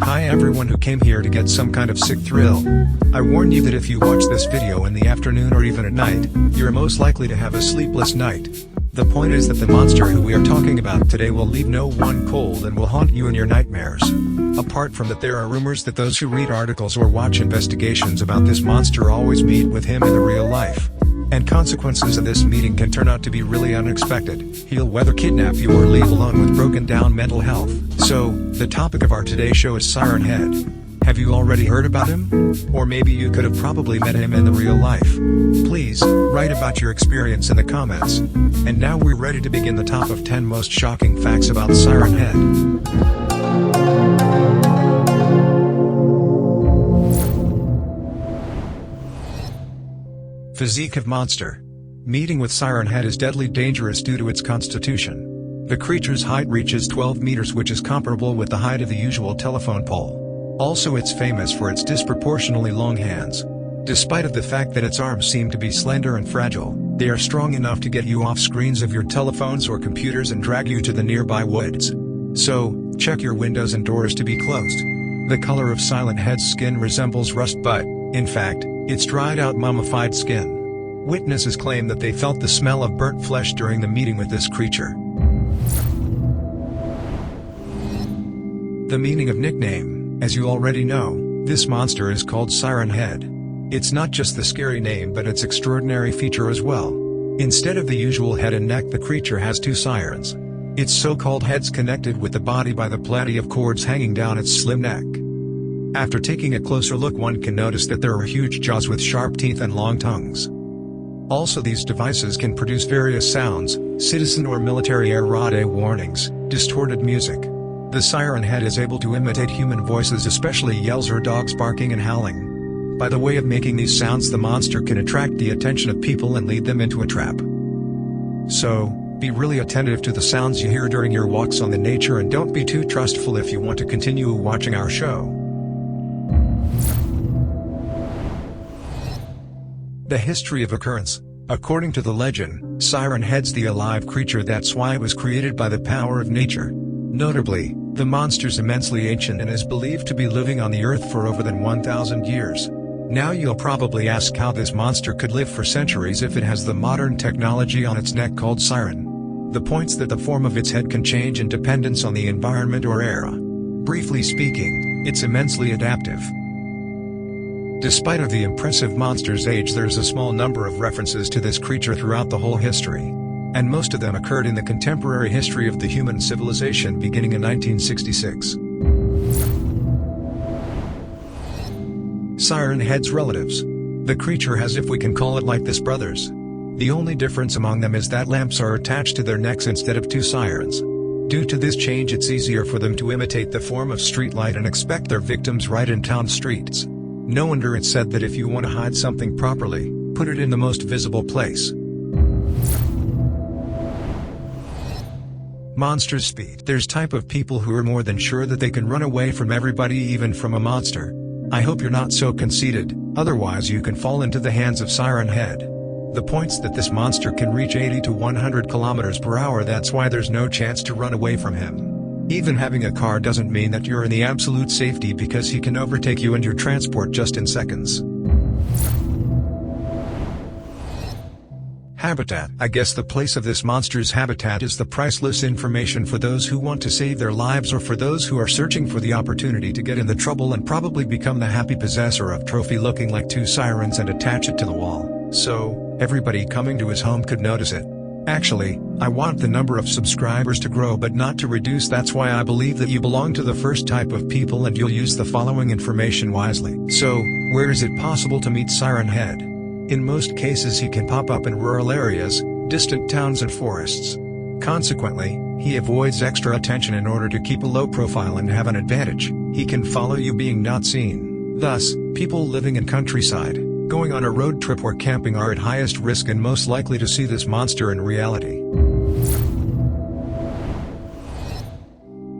Hi everyone who came here to get some kind of sick thrill. I warn you that if you watch this video in the afternoon or even at night, you're most likely to have a sleepless night. The point is that the monster who we are talking about today will leave no one cold and will haunt you in your nightmares. Apart from that, there are rumors that those who read articles or watch investigations about this monster always meet with him in the real life. And consequences of this meeting can turn out to be really unexpected. He'll whether kidnap you or leave alone with broken down mental health. So, the topic of our today's show is Siren Head. Have you already heard about him? Or maybe you could have probably met him in the real life. Please, write about your experience in the comments. And now we're ready to begin the top of 10 most shocking facts about Siren Head. Physique of monster. Meeting with Siren Head is deadly dangerous due to its constitution. The creature's height reaches 12 meters, which is comparable with the height of the usual telephone pole. Also, it's famous for its disproportionately long hands. Despite of the fact that its arms seem to be slender and fragile, they are strong enough to get you off screens of your telephones or computers and drag you to the nearby woods. So, check your windows and doors to be closed. The color of Siren Head's skin resembles rust, but, in fact, it's dried out mummified skin. Witnesses claim that they felt the smell of burnt flesh during the meeting with this creature. The meaning of nickname. As you already know, this monster is called Siren Head. It's not just the scary name but its extraordinary feature as well. Instead of the usual head and neck, the creature has two sirens. Its so-called head's connected with the body by the plaiting of cords hanging down its slim neck. After taking a closer look, one can notice that there are huge jaws with sharp teeth and long tongues. Also, these devices can produce various sounds, citizen or military air raid warnings, distorted music. The Siren Head is able to imitate human voices, especially yells or dogs barking and howling. By the way of making these sounds, the monster can attract the attention of people and lead them into a trap. So, be really attentive to the sounds you hear during your walks on the nature, and don't be too trustful if you want to continue watching our show. The history of occurrence. According to the legend, Siren Head's the alive creature, that's why it was created by the power of nature. Notably, the monster's immensely ancient and is believed to be living on the earth for over than 1,000 years. Now you'll probably ask how this monster could live for centuries if it has the modern technology on its neck called siren. The point's that the form of its head can change in dependence on the environment or era. Briefly speaking, it's immensely adaptive. Despite of the impressive monster's age, there's a small number of references to this creature throughout the whole history. And most of them occurred in the contemporary history of the human civilization beginning in 1966. Siren Head's relatives. The creature has, if we can call it like this, brothers. The only difference among them is that lamps are attached to their necks instead of two sirens. Due to this change, it's easier for them to imitate the form of streetlight and expect their victims right in town streets. No wonder it's said that if you want to hide something properly, put it in the most visible place. Monster's speed. There's type of people who are more than sure that they can run away from everybody, even from a monster. I hope you're not so conceited, otherwise you can fall into the hands of Siren Head. The point's that this monster can reach 80 to 100 kilometers per hour, that's why there's no chance to run away from him. Even having a car doesn't mean that you're in the absolute safety, because he can overtake you and your transport just in seconds. Habitat. I guess the place of this monster's habitat is the priceless information for those who want to save their lives, or for those who are searching for the opportunity to get in the trouble and probably become the happy possessor of trophy looking like two sirens and attach it to the wall, so everybody coming to his home could notice it. Actually, I want the number of subscribers to grow but not to reduce. That's why I believe that you belong to the first type of people and you'll use the following information wisely. So, where is it possible to meet Siren Head? In most cases he can pop up in rural areas, distant towns and forests. Consequently, he avoids extra attention in order to keep a low profile and have an advantage. He can follow you being not seen. Thus, people living in countryside, going on a road trip or camping are at highest risk and most likely to see this monster in reality.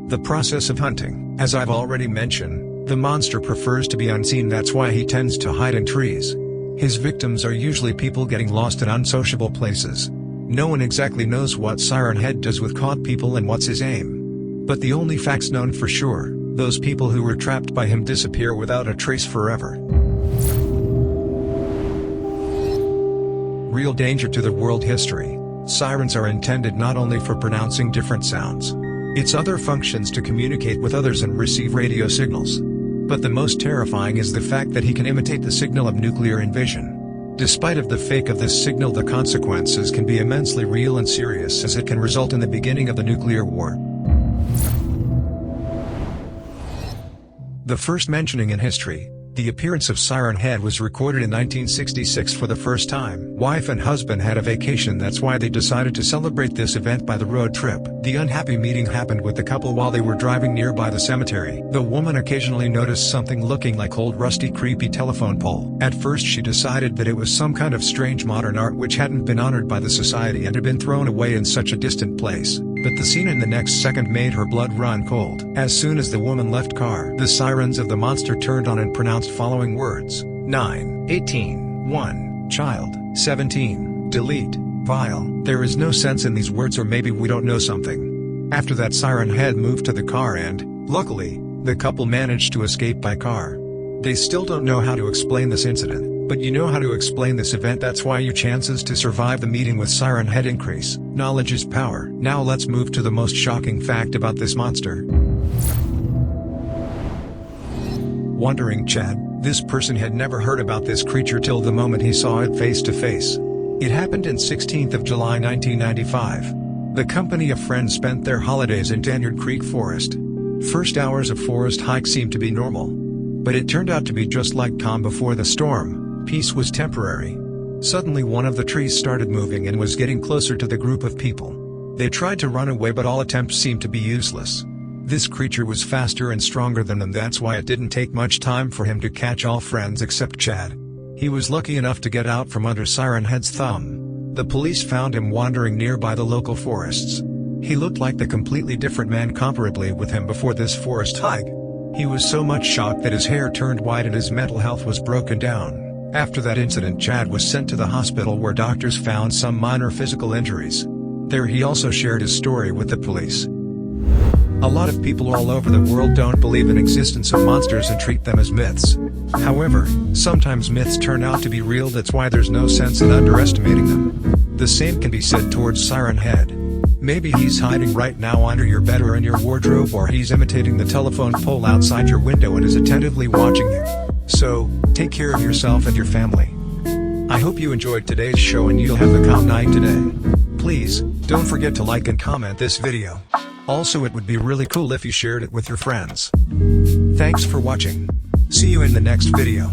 The process of hunting. As I've already mentioned, the monster prefers to be unseen, that's why he tends to hide in trees. His victims are usually people getting lost in unsociable places. No one exactly knows what Siren Head does with caught people and what's his aim. But the only facts known for sure, Those people who were trapped by him disappear without a trace forever. Real danger to the world history. Sirens are intended not only for pronouncing different sounds. Its other functions to communicate with others and receive radio signals. But the most terrifying is the fact that he can imitate the signal of nuclear invasion. Despite of the fake of this signal, the consequences can be immensely real and serious, as it can result in the beginning of the nuclear war. The first mentioning in history, the appearance of Siren Head was recorded in 1966 for the first time. Wife and husband had a vacation, that's why they decided to celebrate this event by the road trip. The unhappy meeting happened with the couple while they were driving nearby the cemetery. The woman occasionally noticed something looking like old rusty creepy telephone pole. At first she decided that it was some kind of strange modern art which hadn't been honored by the society and had been thrown away in such a distant place. But the scene in the next second made her blood run cold. As soon as the woman left car, the sirens of the monster turned on and pronounced following words: 9, 18, 1, child, 17, delete, vile. There is no sense in these words, or maybe we don't know something. After that, Siren Head moved to the car and, luckily, the couple managed to escape by car. They still don't know how to explain this incident, but you know how to explain this event. That's why your chances to survive the meeting with Siren Head increase. Knowledge is power. Now let's move to the most shocking fact about this monster. Wondering Chad, this person had never heard about this creature till the moment he saw it face to face. It happened in 16th of July 1995. The company of friends spent their holidays in Danyard Creek Forest. First hours of forest hike seemed to be normal. But it turned out to be just like calm before the storm. Peace was temporary. Suddenly one of the trees started moving and was getting closer to the group of people. They tried to run away, but all attempts seemed to be useless. This creature was faster and stronger than them, that's why it didn't take much time for him to catch all friends except Chad. He was lucky enough to get out from under Siren Head's thumb. The police found him wandering nearby the local forests. He looked like the completely different man comparably with him before this forest hike. He was so much shocked that his hair turned white and his mental health was broken down. After that incident, Chad was sent to the hospital where doctors found some minor physical injuries. There he also shared his story with the police. A lot of people all over the world don't believe in existence of monsters and treat them as myths. However, sometimes myths turn out to be real, that's why there's no sense in underestimating them. The same can be said towards Siren Head. Maybe he's hiding right now under your bed or in your wardrobe, or he's imitating the telephone pole outside your window and is attentively watching you. So, take care of yourself and your family. I hope you enjoyed today's show and you'll have a calm night today. Please, don't forget to like and comment this video. Also, it would be really cool if you shared it with your friends. Thanks for watching. See you in the next video.